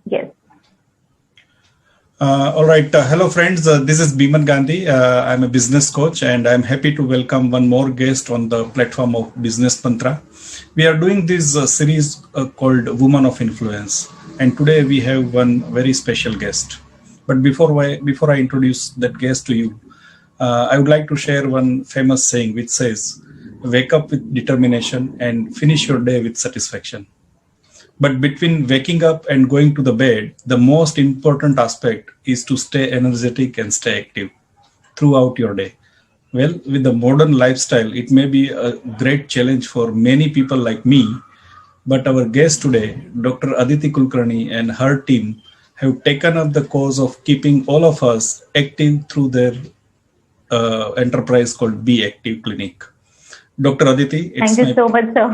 Yes. All right. Hello, friends. This is Biman Gandhi. I'm a business coach, and I'm happy to welcome one more guest on the platform of Business Mantra. We are doing this series called Woman of Influence, and today we have one very special guest. But before I introduce that guest to you, I would like to share one famous saying which says, "Wake up with determination and finish your day with satisfaction." But between waking up and going to the bed, the most important aspect is to stay energetic and stay active throughout your day. Well, with the modern lifestyle, it may be a great challenge for many people like me. But our guest today, Dr. Aditi Kulkarni and her team, have taken up the cause of keeping all of us active through their enterprise called Be Active Clinic. Dr. Aditi, Thank you so much, sir.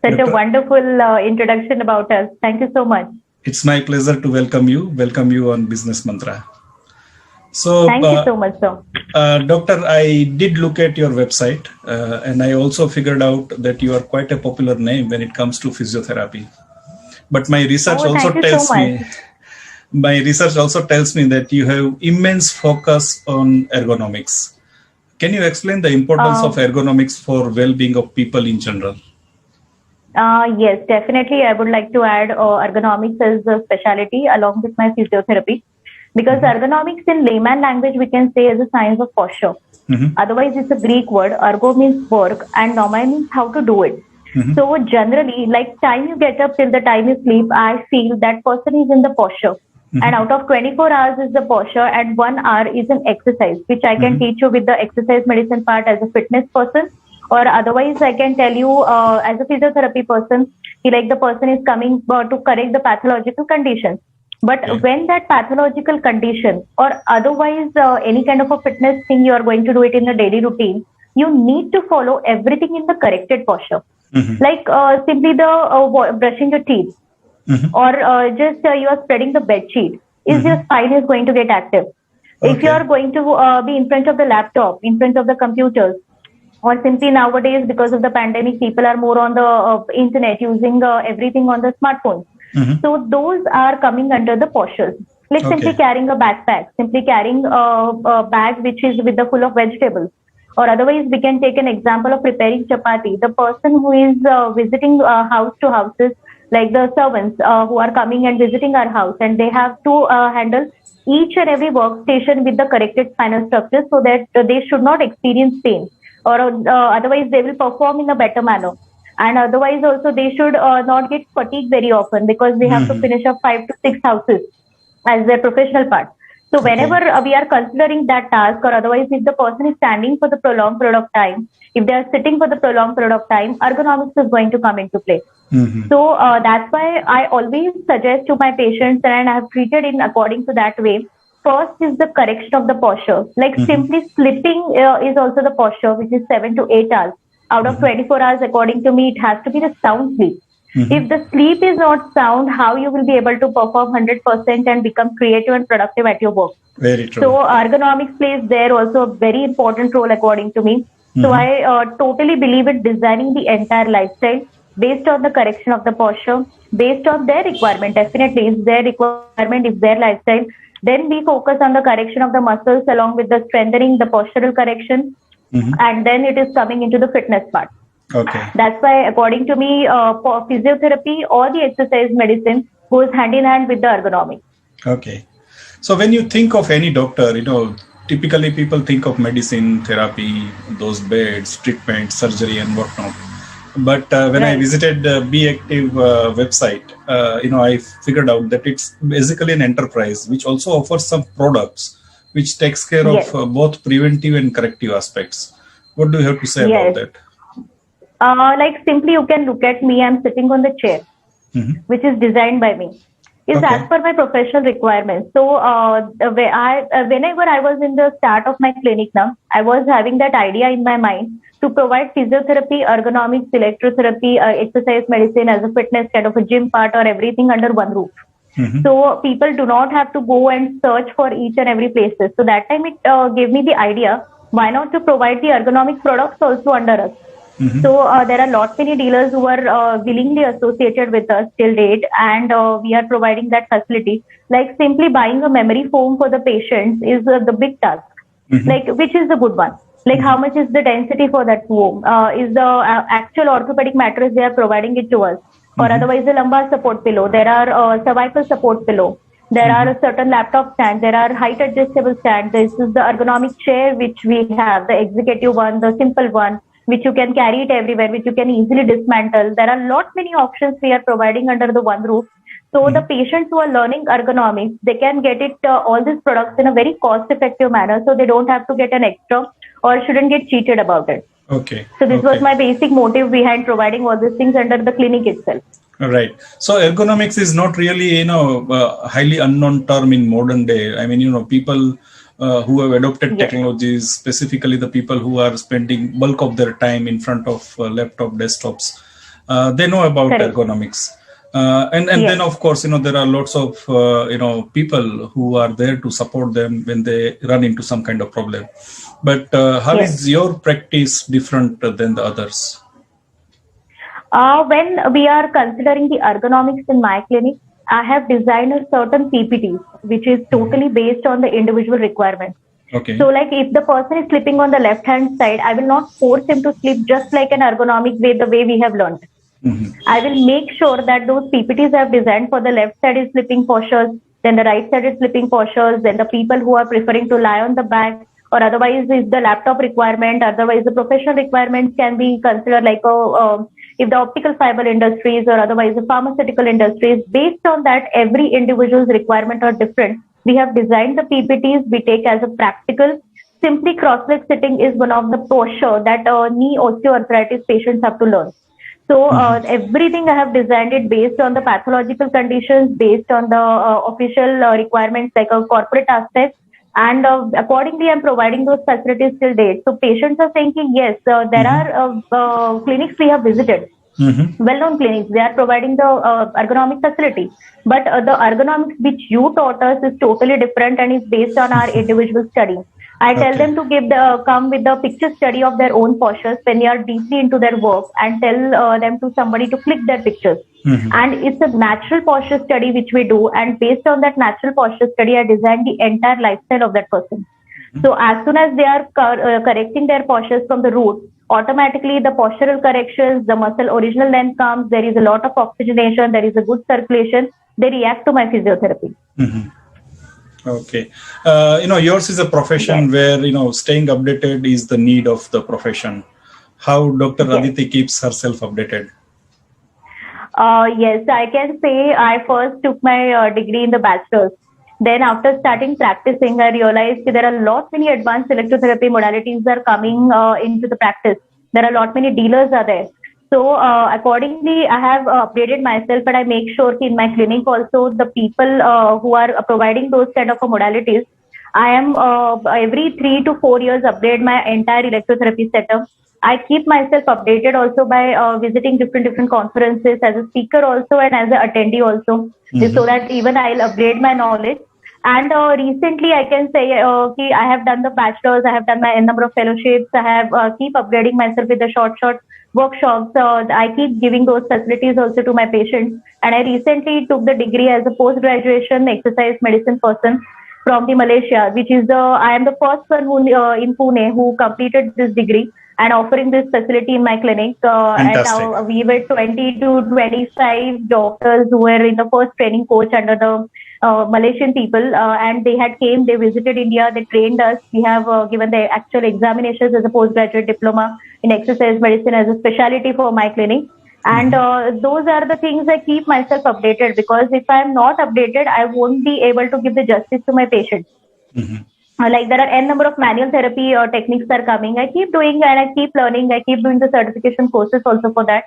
Such a wonderful introduction about us. Thank you so much. It's my pleasure to welcome you on Business Mantra. So, thank you so much, sir. Doctor, I did look at your website and I also figured out that you are quite a popular name when it comes to physiotherapy. But my research also tells me that you have immense focus on ergonomics. Can you explain the importance of ergonomics for well-being of people in general? Yes, definitely. I would like to add ergonomics as a specialty along with my physiotherapy, because ergonomics in layman language we can say is a science of posture. Otherwise, it's a Greek word. Ergo means work and nomai means how to do it. So generally, like time you get up till the time you sleep, I feel that person is in the posture. And out of 24 hours is the posture and 1 hour is an exercise, which I can teach you with the exercise medicine part as a fitness person. Or otherwise, I can tell you as a physiotherapy person, the person is coming to correct the pathological conditions. But when that pathological condition or otherwise any kind of a fitness thing you are going to do it in the daily routine, you need to follow everything in the corrected posture. Like simply the brushing your teeth or just you are spreading the bed sheet. Your spine is going to get active. If you are going to be in front of the laptop, in front of the computers, or simply nowadays, because of the pandemic, people are more on the internet using everything on the smartphones. So those are coming under the postures. Like simply carrying a backpack, simply carrying a bag which is with the full of vegetables. Or otherwise, we can take an example of preparing chapati. The person who is visiting house to houses, like the servants who are coming and visiting our house, and they have to handle each and every workstation with the corrected spinal structure so that they should not experience pain. Or otherwise they will perform in a better manner. And otherwise also they should not get fatigued very often, because they have to finish up 5 to 6 houses as their professional part. So whenever we are considering that task, or otherwise if the person is standing for the prolonged period of time, if they are sitting for the prolonged period of time, ergonomics is going to come into play. So that's why I always suggest to my patients, and I have treated in according to that way. First is the correction of the posture. Like simply sleeping is also the posture, which is 7 to 8 hours. Out of 24 hours, according to me, it has to be the sound sleep. If the sleep is not sound, how you will be able to perform 100% and become creative and productive at your work? Very true. So ergonomics plays there also a very important role, according to me. So I totally believe in designing the entire lifestyle based on the correction of the posture, based on their requirement. Definitely, if their requirement is their lifestyle, then we focus on the correction of the muscles along with the strengthening, the postural correction, and then it is coming into the fitness part. That's why, according to me, for physiotherapy or the exercise medicine goes hand in hand with the ergonomics. So when you think of any doctor, typically people think of medicine, therapy, those beds, treatment, surgery and whatnot. But when I visited the Be Active website, I figured out that it's basically an enterprise which also offers some products which takes care of both preventive and corrective aspects. What do you have to say about that? Like simply you can look at me, I'm sitting on the chair, which is designed by me. It's as per my professional requirements. So whenever I was in the start of my clinic now, I was having that idea in my mind to provide physiotherapy, ergonomics, electrotherapy, exercise medicine as a fitness kind of a gym part or everything under one roof. So people do not have to go and search for each and every places. So that time it gave me the idea, why not to provide the ergonomic products also under us? Mhm. So there are lot many dealers who are willingly associated with us till date, and we are providing that facility. Like simply buying a memory foam for the patients is the big task. Mhm. Like which is the good one? Like how much is the density for that foam? Is the actual orthopedic mattress they are providing it to us, or Mhm. otherwise the lumbar support pillow? There are cervical support pillow. There Mhm. are certain laptop stands. There are height adjustable stands. This is the ergonomic chair which we have, the executive one, the simple one, which you can carry it everywhere, which you can easily dismantle. There are lot many options we are providing under the one roof. So the Mhm. patients who are learning ergonomics, they can get it all these products in a very cost-effective manner, so they don't have to get an extra or shouldn't get cheated about it. Okay. So this was Okay. my basic motive behind providing all these things under the clinic itself. Right. So ergonomics is not really, highly unknown term in modern day. I mean, people who have adopted Yes, technologies, specifically the people who are spending bulk of their time in front of laptop desktops, they know about correct. ergonomics. And then Yes. of course, there are lots of people who are there to support them when they run into some kind of problem. But how Yes. is your practice different than the others? When we are considering the ergonomics in my clinic, I have designed a certain PPTs, which is Mhm. totally based on the individual requirement. So, Okay. like if the person is sleeping on the left hand side, I will not force him to sleep just like an ergonomic way, the way we have learned. Mhm. I will make sure that those PPTs I have designed for the left side is sleeping postures, then the right side is sleeping postures, then the people who are preferring to lie on the back, or otherwise is the laptop requirement, otherwise the professional requirements can be considered like if the optical fiber industries or otherwise the pharmaceutical industries, based on that, every individual's requirement are different. We have designed the PPTs we take as a practical. Simply cross-leg sitting is one of the posture that knee osteoarthritis patients have to learn. So Mhm. everything I have designed it based on the pathological conditions, based on the official requirements like a corporate aspect, and accordingly I'm providing those facilities till date. So patients are saying, yes, there Mhm. are clinics we have visited, Mhm. well-known clinics. They are providing the ergonomic facility, but the ergonomics which you taught us is totally different and is based on our individual study. I tell Okay. them to give the come with the picture study of their own postures when they are deeply into their work, and tell them to somebody to click their pictures. Mhm. And it's a natural posture study which we do, and based on that natural posture study, I design the entire lifestyle of that person. Mhm. So as soon as they are correcting their postures from the root, automatically the postural corrections, the muscle original length comes, there is a lot of oxygenation, there is a good circulation, they react to my physiotherapy. Mhm. Okay. Yours is a Yes, profession where, staying updated is the need of the profession. How Dr. yes. Aditi keeps herself updated? Yes, I can say I first took my degree in the bachelor's. Then after starting practicing, I realized there are a lot many advanced electrotherapy modalities are coming into the practice. There are a lot many dealers are there. So accordingly, I have updated myself, and I make sure in my clinic also the people who are providing those kind of modalities, I am every 3 to 4 years upgrade my entire electrotherapy setup. I keep myself updated also by visiting different conferences as a speaker also and as an attendee also, so Mhm. that even I'll upgrade my knowledge. And recently, I can say I have done the bachelor's, I have done my n number of fellowships, I have keep upgrading myself with the short workshops. I keep giving those facilities also to my patients. And I recently took the degree as a post graduation exercise medicine person from the Malaysia, which is the I am the first one who in Pune who completed this degree and offering this facility in my clinic. And Fantastic. now we were 20 to 25 doctors who were in the first training coach under the Malaysian people, and they had came, they visited India, they trained us. We have given the actual examinations as a postgraduate diploma in exercise medicine as a specialty for my clinic. And Mhm. those are the things I keep myself updated, because if I'm not updated, I won't be able to give the justice to my patients. Mhm. Like there are n number of manual therapy or techniques are coming. I keep doing and I keep learning. I keep doing the certification courses also for that.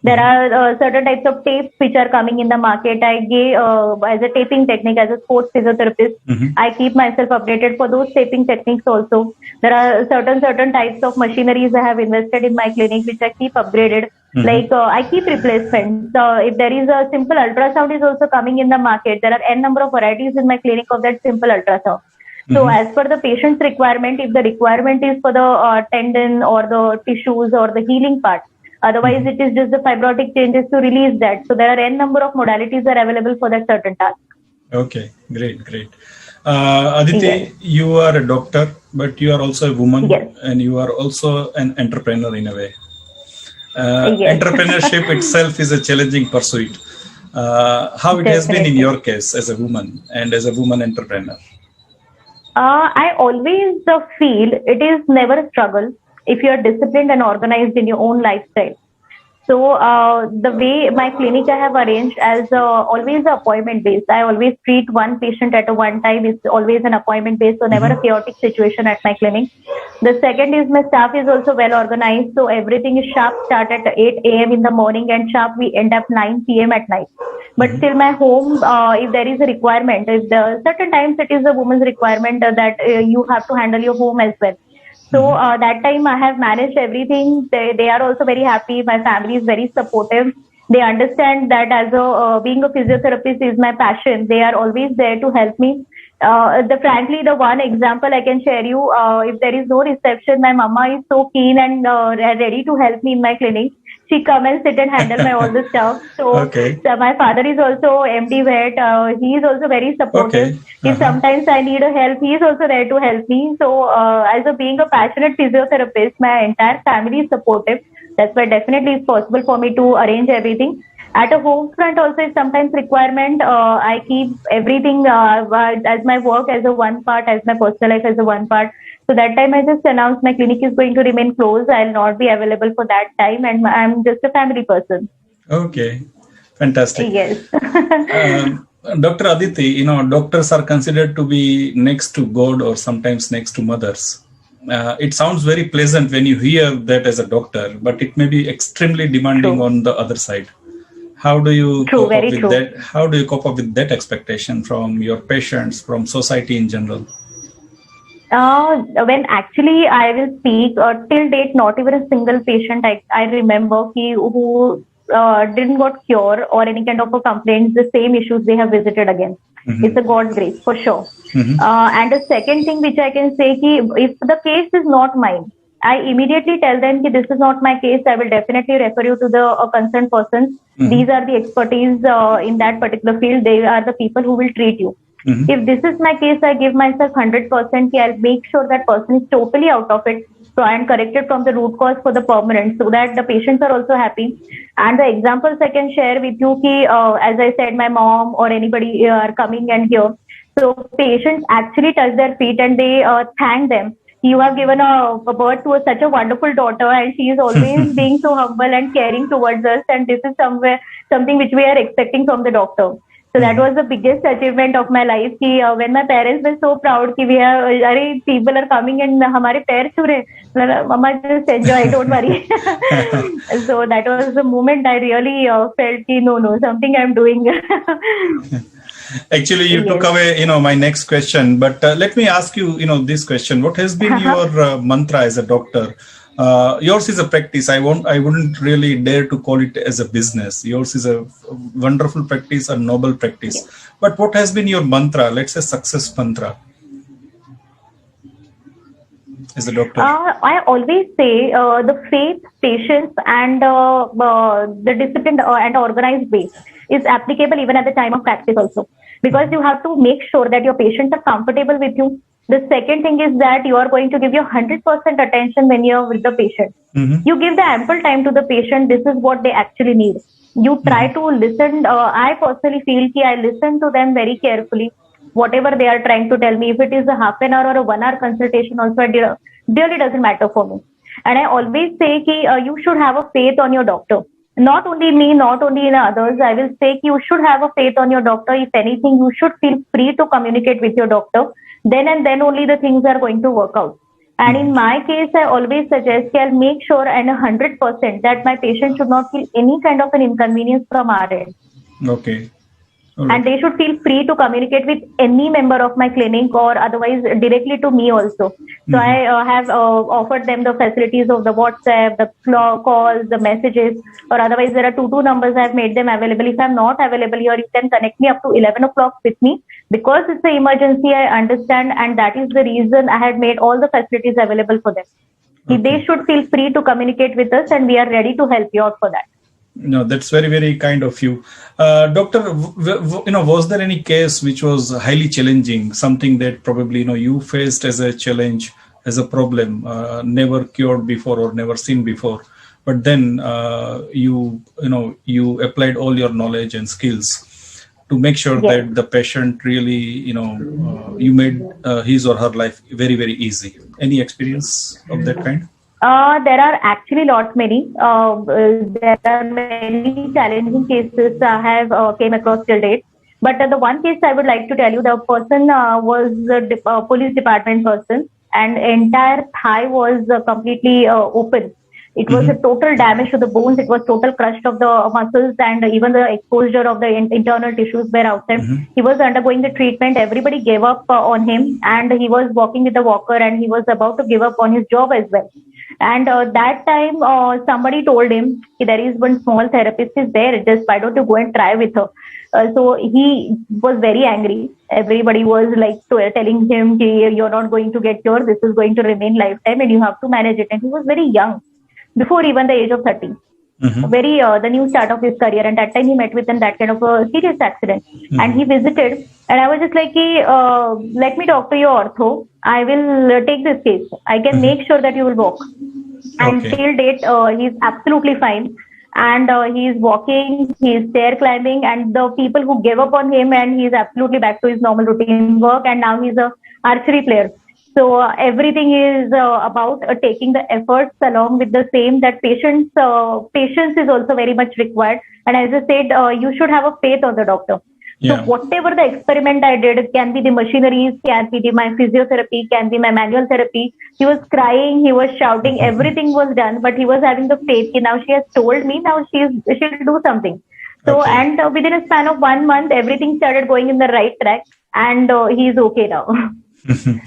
There Mhm. are certain types of tapes which are coming in the market. I gave as a taping technique as a sports physiotherapist. Mhm. I keep myself updated for those taping techniques also. There are certain types of machineries I have invested in my clinic which I keep upgraded. Mhm. Like I keep replacements. If there is a simple ultrasound is also coming in the market, there are n number of varieties in my clinic of that simple ultrasound. So as per the patient's requirement, if the requirement is for the tendon or the tissues or the healing part, otherwise it is just the fibrotic changes to release that. So there are n number of modalities are available for that certain task. Okay, great. Aditi, Yes. you are a doctor, but you are also a woman, Yes. and you are also an entrepreneur in a way. Yes. Entrepreneurship itself is a challenging pursuit. How it has been in Definitely. your case as a woman and as a woman entrepreneur? I always feel it is never a struggle if you are disciplined and organized in your own lifestyle. So the way my clinic I have arranged as always appointment based. I always treat one patient at a one time. It's always an appointment based, so never a chaotic situation at my clinic. The second is my staff is also well organized, so everything is sharp. Start at 8 a.m. in the morning and sharp we end up 9 p.m. at night. But still, my home, if there is a requirement, if the certain times it is a woman's requirement that you have to handle your home as well. So that time I have managed everything. They are also very happy. My family is very supportive. They understand that as a being a physiotherapist is my passion. They are always there to help me. Frankly, the one example I can share you, if there is no reception, my mama is so keen and ready to help me in my clinic. She come and sit and handle my all the stuff. Okay. So my father is also MD vet. He is also very supportive. Okay. If sometimes I need a help, he is also there to help me. So as a being a passionate physiotherapist, my entire family is supportive. That's why definitely it's possible for me to arrange everything. At a home front also is sometimes requirement. I keep everything as my work as a one part, as my personal life as a one part. So that time I just announced my clinic is going to remain closed. I'll not be available for that time, and I'm just a family person. Okay, fantastic. Yes. Dr. Aditi, doctors are considered to be next to God or sometimes next to mothers. It sounds very pleasant when you hear that as a doctor, but it may be extremely demanding True. on the other side. How do you True, cope very up with true. that? How do you cope up with that expectation from your patients, from society in general? When actually I will speak, till date, not even a single patient I remember who didn't got cure or any kind of a complaint, the same issues they have visited again. It's a God's grace for sure. And the second thing which I can say, if the case is not mine, I immediately tell them this is not my case. I will definitely refer you to the concerned persons. These are the expertise in that particular field. They are the people who will treat you. If this is my case, I give myself 100%. I'll make sure that person is totally out of it. So I am corrected from the root cause for the permanent, so that the patients are also happy. And the examples I can share with you, as I said, my mom or anybody are coming and here. So patients actually touch their feet and they thank them. You have given a birth to such a wonderful daughter, and she is always being so humble and caring towards us. And this is something which we are expecting from the doctor. So that was the biggest achievement of my life. When my parents were so proud, people are coming and हमारे पैर छू रहे, Mama just enjoy, don't worry. So that was the moment I really felt no, something I'm doing. Actually, you took away, my next question. But let me ask you, this question. What has been your mantra as a doctor? Yours is a practice. I wouldn't really dare to call it as a business. Yours is a wonderful practice, a noble practice. Yes. But what has been your mantra? Let's say success mantra as a doctor. I always say the faith, patience, and the disciplined and organized way is applicable even at the time of practice also. Because you have to make sure that your patients are comfortable with you. The second thing is that you are going to give your 100% attention when you're with the patient. You give the ample time to the patient. This is what they actually need. You try to listen. I personally feel I listen to them very carefully. Whatever they are trying to tell me, if it is a half an hour or a 1 hour consultation also, it really doesn't matter for me. And I always say you should have a faith on your doctor. Not only me, not only in others. I will say you should have a faith on your doctor. If anything, you should feel free to communicate with your doctor. Then and then only the things are going to work out. And in my case, I always suggest I'll make sure and 100% that my patient should not feel any kind of an inconvenience from our end. Okay. Right. And they should feel free to communicate with any member of my clinic or otherwise directly to me also. So I have offered them the facilities of the WhatsApp, the calls, the messages, or otherwise there are two numbers I've made them available. If I'm not available here, you can connect me up to 11 o'clock with me. because it's an emergency, I understand, and that is the reason I had made all the facilities available for them. Okay. They should feel free to communicate with us, and we are ready to help you out for that. No, that's very, very kind of you. Doctor, was there any case which was highly challenging, something that probably, you faced as a challenge, as a problem, never cured before or never seen before, but then you applied all your knowledge and skills to make sure that the patient really, you made his or her life very, very easy. Any experience of that kind? There are actually many. There are many challenging cases I have came across till date. But the one case I would like to tell you, the person was a police department person, and entire thigh was completely open. It was a total damage to the bones. It was total crush of the muscles, and even the exposure of the internal tissues were outside. He was undergoing the treatment. Everybody gave up on him, and he was walking with the walker, and he was about to give up on his job as well. And that time, somebody told him, there is one small therapist is there, just why don't you go and try with her? So he was very angry. Everybody was like telling him, you're not going to get cured, this is going to remain lifetime and you have to manage it. And he was very young, before even the age of 30. Very the new start of his career, and that time he met with that kind of a serious accident. And he visited, and I was just like, let me talk to your ortho. I will take this case. I can make sure that you will walk. And till date, he's absolutely fine. And he's walking, he's stair climbing, and the people who gave up on him, and he's absolutely back to his normal routine work. And now he's a archery player. So everything is about taking the efforts along with the same, that patience is also very much required. And as I said, you should have a faith on the doctor. So whatever the experiment I did, it can be the machineries, can be my physiotherapy, can be my manual therapy. He was crying, he was shouting, everything was done, but he was having the faith. Now she has told me, now she'll do something. So, and within a span of 1 month, everything started going in the right track, and he's okay now.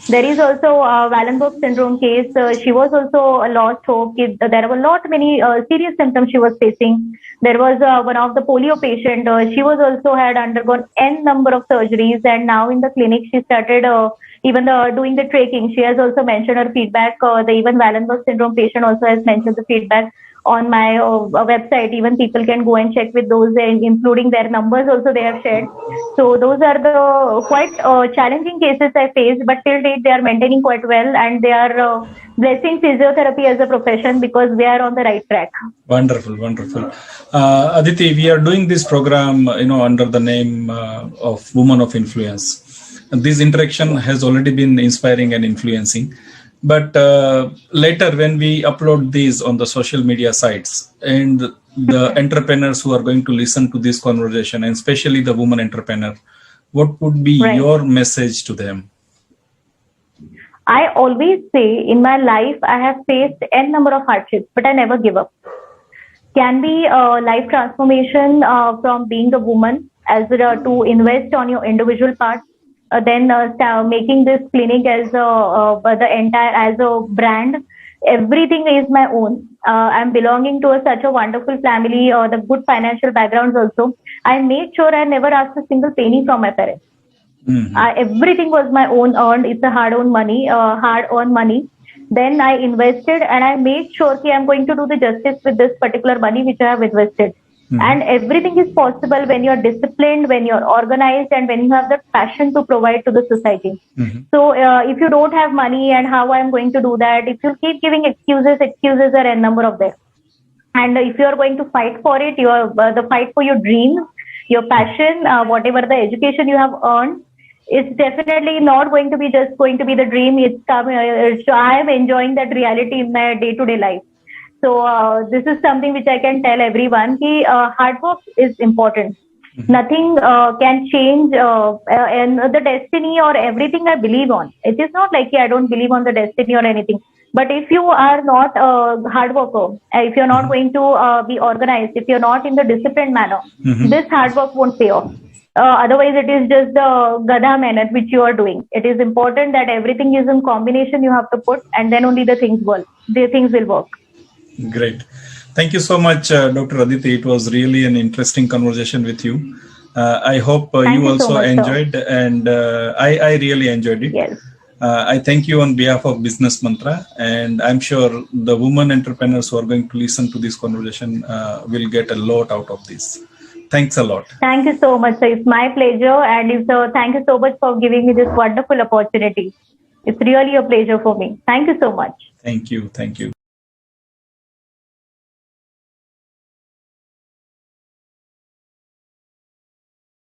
There is also a Wallenberg syndrome case. She was also lost hope. There were many serious symptoms she was facing. There was one of the polio patient. She was also had undergone n number of surgeries, and now in the clinic she started even doing the tracking. She has also mentioned her feedback. The even Wallenberg syndrome patient also has mentioned the feedback on my website. Even people can go and check with those, including their numbers also they have shared. So those are the quite challenging cases I faced, but till date they are maintaining quite well, and they are blessing physiotherapy as a profession because we are on the right track. Wonderful, wonderful. Aditi, we are doing this program, under the name of Woman of Influence. And this interaction has already been inspiring and influencing. But later, when we upload these on the social media sites, and the entrepreneurs who are going to listen to this conversation, and especially the woman entrepreneur, what would be your message to them? I always say in my life, I have faced n number of hardships, but I never give up. Can be life transformation from being a woman to invest on your individual part. Then making this clinic as a brand. Everything is my own. I'm belonging to such a wonderful family, the good financial backgrounds also. I made sure I never asked a single penny from my parents. Everything was my own earned. It's a hard-earned money. Then I invested, and I made sure that I'm going to do the justice with this particular money which I have invested. And everything is possible when you're disciplined, when you're organized, and when you have the passion to provide to the society. So if you don't have money, and how I'm going to do that? If you keep giving excuses are a number of them. And if you're going to fight for it, the fight for your dreams, your passion, whatever the education you have earned, it's definitely not going to be just going to be the dream. I am enjoying that reality in my day-to-day life. So this is something which I can tell everyone. Hard work is important. Nothing can change and the destiny or everything I believe on. It is not like I don't believe on the destiny or anything. But if you are not a hard worker, if you're not going to be organized, if you're not in the disciplined manner, this hard work won't pay off. Otherwise, it is just the gadha mehnat which you are doing. It is important that everything is in combination you have to put, and then only the things will work. Great. Thank you so much, Dr. Aditi. It was really an interesting conversation with you. I hope Thank you you so also much, sir. enjoyed, and I really enjoyed it. Yes. I thank you on behalf of Business Mantra, and I'm sure the women entrepreneurs who are going to listen to this conversation will get a lot out of this. Thanks a lot. Thank you so much, sir. It's my pleasure, and thank you so much for giving me this wonderful opportunity. It's really a pleasure for me. Thank you so much. Thank you. Thank you.